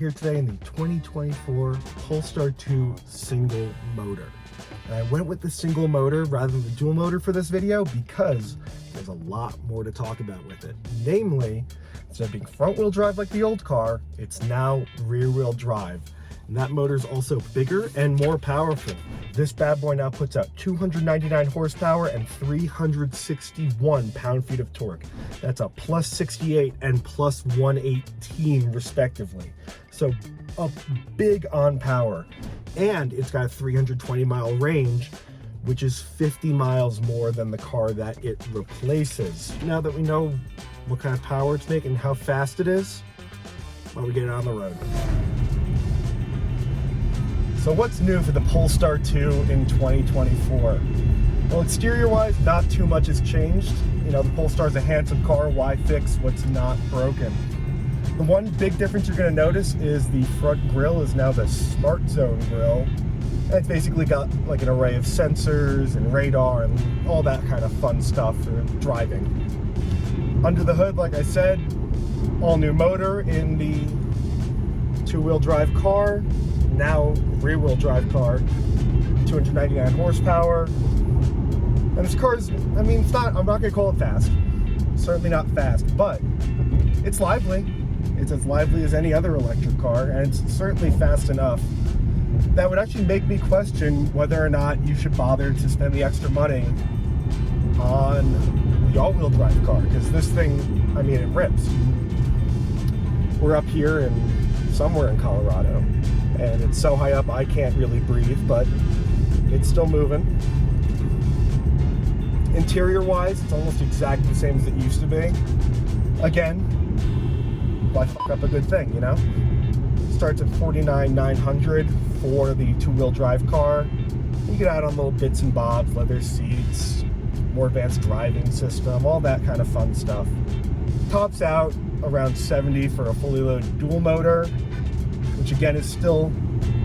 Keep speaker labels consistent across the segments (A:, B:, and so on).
A: here today in the 2024 Polestar 2 single motor. And I went with the single motor rather than the dual motor for this video because there's a lot more to talk about with it. Namely, instead of being front wheel drive like the old car, it's now rear wheel drive. And that motor is also bigger and more powerful. This bad boy now puts out 299 horsepower and 361 pound-feet of torque. That's a plus 68 and plus 118 respectively. So up big on power. And it's got a 320-mile range, which is 50 miles more than the car that it replaces. Now that we know what kind of power it's making and how fast it is, why don't we get it on the road? So what's new for the Polestar 2 in 2024? Well, exterior-wise, not too much has changed. You know, the Polestar's a handsome car. Why fix what's not broken? The one big difference you're going to notice is the front grille is now the Smart Zone grille. And it's basically got like an array of sensors and radar and all that kind of fun stuff for driving. Under the hood, like I said, all new motor in the two-wheel drive car. Now rear-wheel drive car, 299 horsepower. And this car is, I mean, it's not, I'm not gonna call it fast. Certainly not fast, but it's lively. It's as lively as any other electric car, and it's certainly fast enough that would actually make me question whether or not you should bother to spend the extra money on the all-wheel drive car, because this thing, I mean, it rips. We're up here in somewhere in Colorado, and it's so high up I can't really breathe, but it's still moving. Interior wise, it's almost exactly the same as it used to be. Again, why fuck up a good thing, you know? Starts at $49,900 for the two-wheel drive car. You can add on little bits and bobs, leather seats, more advanced driving system, all that kind of fun stuff. Tops out around $70 for a fully loaded dual motor, which again is still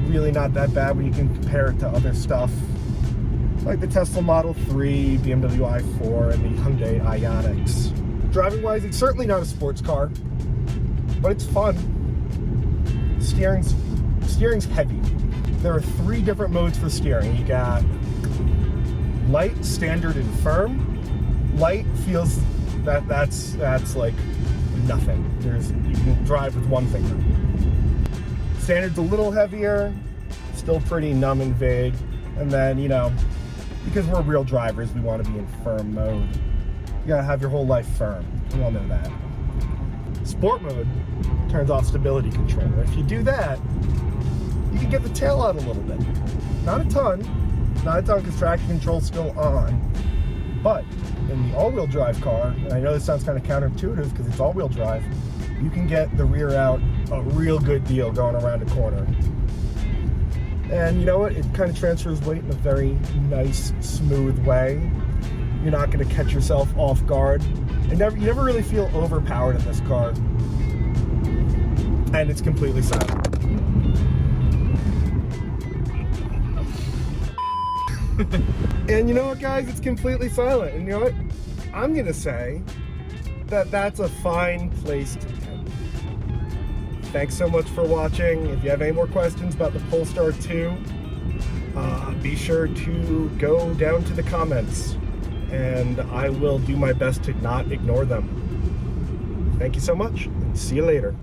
A: really not that bad when you can compare it to other stuff like the Tesla Model 3, BMW i4, and the Hyundai Ioniqs. Driving wise, it's certainly not a sports car, but it's fun. Steering's heavy. There are 3 different modes for steering. You got light, standard, and firm. Light feels that's like nothing. You can drive with one finger. Standard's a little heavier, still pretty numb and vague. And then, you know, because we're real drivers, we want to be in firm mode. You gotta have your whole life firm. We all know that. Sport mode turns off stability control. If you do that, you can get the tail out a little bit. Not a ton because traction control's still on. But in the all-wheel drive car, and I know this sounds kind of counterintuitive because it's all-wheel drive, you can get the rear out a real good deal going around a corner. And you know what? It kind of transfers weight in a very nice, smooth way. You're not going to catch yourself off guard. And you never really feel overpowered in this car. And it's completely silent. And you know what, guys? It's completely silent. And you know what? I'm going to say that that's a fine place to end. Thanks so much for watching. If you have any more questions about the Polestar 2, be sure to go down to the comments, and I will do my best to not ignore them. Thank you so much, and see you later.